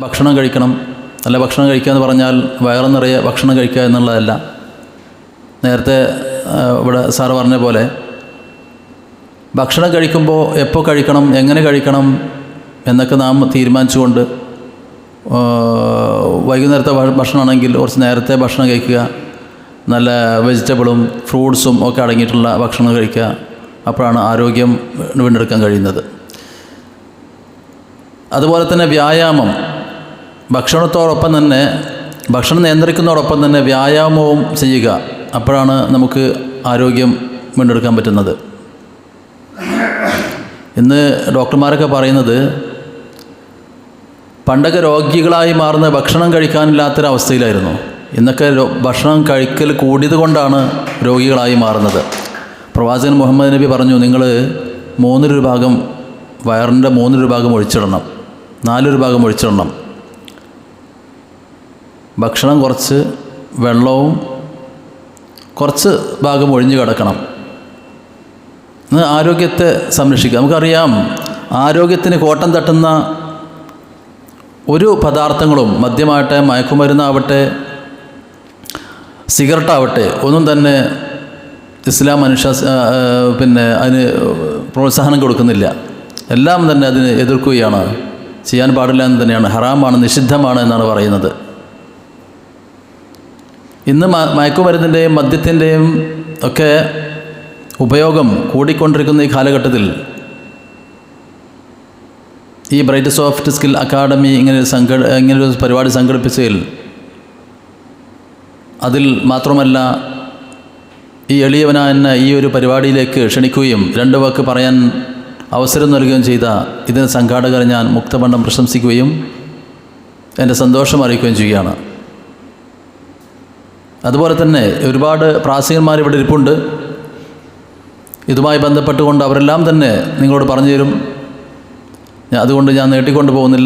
ഭക്ഷണം കഴിക്കണം. നല്ല ഭക്ഷണം കഴിക്കുക എന്ന് പറഞ്ഞാൽ വയറ് നിറയെ ഭക്ഷണം കഴിക്കുക എന്നുള്ളതല്ല. നേരത്തെ ഇവിടെ സാറ് പറഞ്ഞ പോലെ ഭക്ഷണം കഴിക്കുമ്പോൾ എപ്പോൾ കഴിക്കണം, എങ്ങനെ കഴിക്കണം എന്നൊക്കെ നാം തീരുമാനിച്ചുകൊണ്ട് വൈകുന്നേരത്തെ ഭക്ഷണമാണെങ്കിൽ കുറച്ച് നേരത്തെ ഭക്ഷണം കഴിക്കുക, നല്ല വെജിറ്റബിളും ഫ്രൂട്ട്സും ഒക്കെ അടങ്ങിയിട്ടുള്ള ഭക്ഷണം കഴിക്കുക. അപ്പോഴാണ് ആരോഗ്യം വീണ്ടെടുക്കാൻ കഴിയുന്നത്. അതുപോലെ തന്നെ വ്യായാമം, ഭക്ഷണത്തോടൊപ്പം തന്നെ ഭക്ഷണം നിയന്ത്രിക്കുന്നതോടൊപ്പം തന്നെ വ്യായാമവും ചെയ്യുക. അപ്പോഴാണ് നമുക്ക് ആരോഗ്യം വീണ്ടെടുക്കാൻ പറ്റുന്നത്. ഇന്ന് ഡോക്ടർമാരൊക്കെ പറയുന്നത് പണ്ടൊക്കെ രോഗികളായി മാറുന്ന ഭക്ഷണം കഴിക്കാനില്ലാത്തൊരവസ്ഥയിലായിരുന്നു. ഇന്നൊക്കെ ഭക്ഷണം കഴിക്കൽ കൂടിയത് കൊണ്ടാണ് രോഗികളായി മാറുന്നത്. പ്രവാചകൻ മുഹമ്മദ് നബി പറഞ്ഞു, നിങ്ങൾ 3 ഭാഗം വയറിൻ്റെ 3 ഭാഗം ഒഴിച്ചിടണം, 4 ഭാഗം ഒഴിച്ചിടണം. ഭക്ഷണം കുറച്ച്, വെള്ളവും കുറച്ച് ഭാഗം ഒഴിഞ്ഞു കിടക്കണം. ആരോഗ്യത്തെ സംരക്ഷിക്കുക. നമുക്കറിയാം, ആരോഗ്യത്തിന് കോട്ടം തട്ടുന്ന ഒരു പദാർത്ഥങ്ങളും മദ്യമാവട്ടെ, മയക്കുമരുന്നാവട്ടെ, സിഗരറ്റാവട്ടെ ഒന്നും തന്നെ ഇസ്ലാം അതിന് പ്രോത്സാഹനം കൊടുക്കുന്നില്ല. എല്ലാം തന്നെ അതിന് എതിർക്കുകയാണ്. ചെയ്യാൻ പാടില്ല എന്ന് തന്നെയാണ്, ഹറാമാണ്, നിഷിദ്ധമാണ് എന്നാണ് പറയുന്നത്. ഇന്ന് മയക്കുമരുന്നിൻ്റെയും മദ്യത്തിൻ്റെയും ഒക്കെ ഉപയോഗം കൂടിക്കൊണ്ടിരിക്കുന്ന ഈ കാലഘട്ടത്തിൽ ഈ ബ്രൈറ്റ് സോഫ്റ്റ് സ്കിൽ അക്കാഡമി ഇങ്ങനൊരു പരിപാടി സംഘടിപ്പിച്ചതിൽ, അതിൽ മാത്രമല്ല ഈ എളിയവനായ ഈ ഒരു പരിപാടിയിലേക്ക് ക്ഷണിക്കുകയും 2 വാക്ക് പറയാൻ അവസരം നൽകുകയും ചെയ്ത ഇതിന് സംഘാടകരെ ഞാൻ മുക്തമണ്ഡം പ്രശംസിക്കുകയും എൻ്റെ സന്തോഷം അറിയിക്കുകയും ചെയ്യുകയാണ്. അതുപോലെ തന്നെ ഒരുപാട് പ്രാസംഗികന്മാർ ഇവിടെ ഇരിപ്പുണ്ട്. ഇതുമായി ബന്ധപ്പെട്ടുകൊണ്ട് അവരെല്ലാം തന്നെ നിങ്ങളോട് പറഞ്ഞു തരും. അതുകൊണ്ട് ഞാൻ നീട്ടിക്കൊണ്ട് പോകുന്നില്ല.